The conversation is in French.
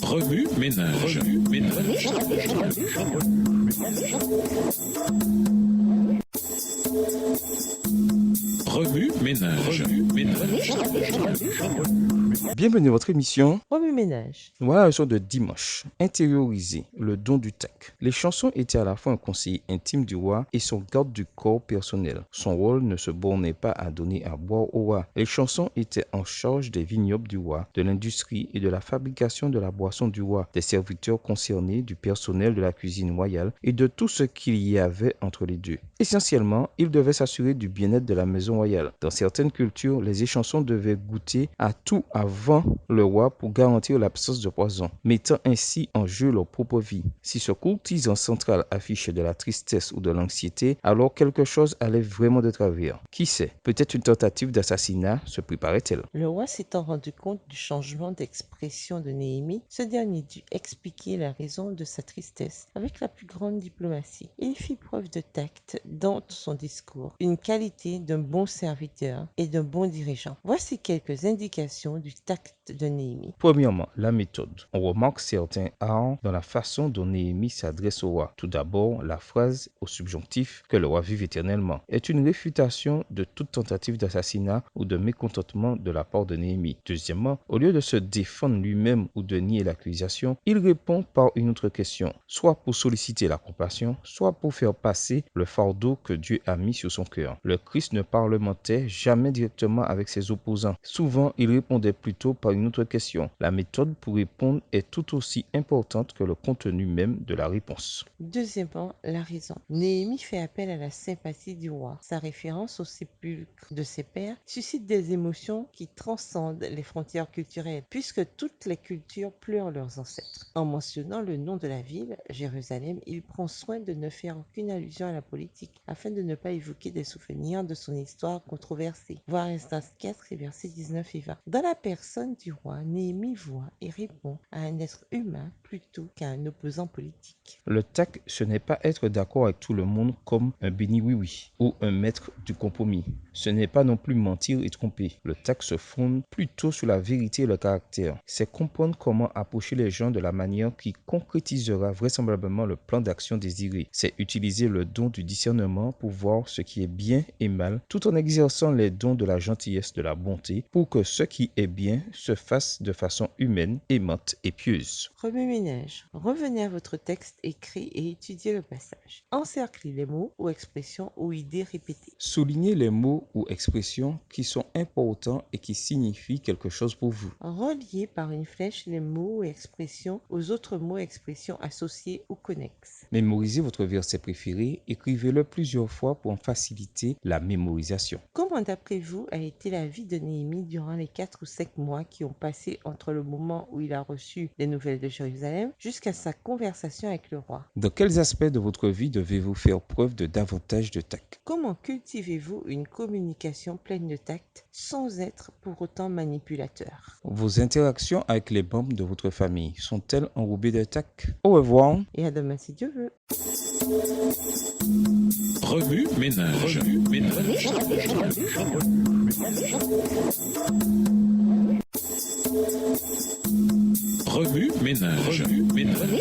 Remue ménage. Remue ménage. Bienvenue à votre émission. Remue ménage. Voilà la leçon de dimanche. Intérioriser le don du tact. Les chansons étaient à la fois un conseiller intime du roi et son garde du corps personnel. Son rôle ne se bornait pas à donner à boire au roi. Les chansons étaient en charge des vignobles du roi, de l'industrie et de la fabrication de la boisson du roi, des serviteurs concernés, du personnel de la cuisine royale et de tout ce qu'il y avait entre les deux. Essentiellement, ils devaient s'assurer du bien-être de la maison royale. Dans certaines cultures, les échansons devaient goûter à tout avant le roi pour garantir l'absence de poison, mettant ainsi en jeu leur propre vie. Si ce courtisan central affichait de la tristesse ou de l'anxiété, alors quelque chose allait vraiment de travers. Qui sait, peut-être une tentative d'assassinat se préparait-elle. Le roi s'étant rendu compte du changement d'expression de Néhémie, ce dernier dut expliquer la raison de sa tristesse avec la plus grande diplomatie. Il fit preuve de tact dans son discours, une qualité d'un bon serviteur et d'un bon dirigeant. Voici quelques indications du tact de Néhémie. Premièrement, la méthode. On remarque certains arts dans la façon dont Néhémie s'adresse au roi. Tout d'abord, la phrase au subjonctif « que le roi vive éternellement » est une réfutation de toute tentative d'assassinat ou de mécontentement de la part de Néhémie. Deuxièmement, au lieu de se défendre lui-même ou de nier l'accusation, il répond par une autre question, soit pour solliciter la compassion, soit pour faire passer le fardeau que Dieu a mis sur son cœur. Le Christ ne parlementait jamais directement avec ses opposants. Souvent, il répondait plutôt par une autre question. La méthode pour répondre est tout aussi importante que le contenu même de la réponse. Deuxièmement, la raison. Néhémie fait appel à la sympathie du roi. Sa référence au sépulcre de ses pères suscite des émotions qui transcendent les frontières culturelles, puisque toutes les cultures pleurent leurs ancêtres. En mentionnant le nom de la ville, Jérusalem, il prend soin de ne faire aucune allusion à la politique, afin de ne pas évoquer des souvenirs de son histoire controversée. Voir Esdras 4, versets 19 et 20. Dans la personne du roi, Néhémie voit et répond à un être humain plutôt qu'à un opposant politique. Le tact, ce n'est pas être d'accord avec tout le monde comme un béni oui-oui ou un maître du compromis. Ce n'est pas non plus mentir et tromper. Le tact se fonde plutôt sur la vérité et le caractère. C'est comprendre comment approcher les gens de la manière qui concrétisera vraisemblablement le plan d'action désiré. C'est utiliser le don du discernement pour voir ce qui est bien et mal, tout en exerçant les dons de la gentillesse, de la bonté, pour que ce qui est bien se fasse de façon humaine, aimante et pieuse. Remue-ménage. Revenez à votre texte écrit et étudiez le passage. Encerclez les mots ou expressions ou idées répétées. Soulignez les mots ou expressions qui sont importants et qui signifient quelque chose pour vous. Reliez par une flèche les mots et expressions aux autres mots et expressions associés ou connexes. Mémorisez votre verset préféré, écrivez-le plusieurs fois pour en faciliter la mémorisation. Comment d'après vous a été la vie de Néhémie durant les 4 ou 5 mois qui ont passé entre le moment où il a reçu les nouvelles de Jérusalem jusqu'à sa conversation avec le roi? Dans quels aspects de votre vie devez-vous faire preuve de davantage de tact? Comment cultivez-vous une communication pleine de tact sans être pour autant manipulateur? Vos interactions avec les membres de votre famille sont-elles enrobées de tact? Au revoir. Et à demain si Dieu veut. Remue ménage. Remue ménage.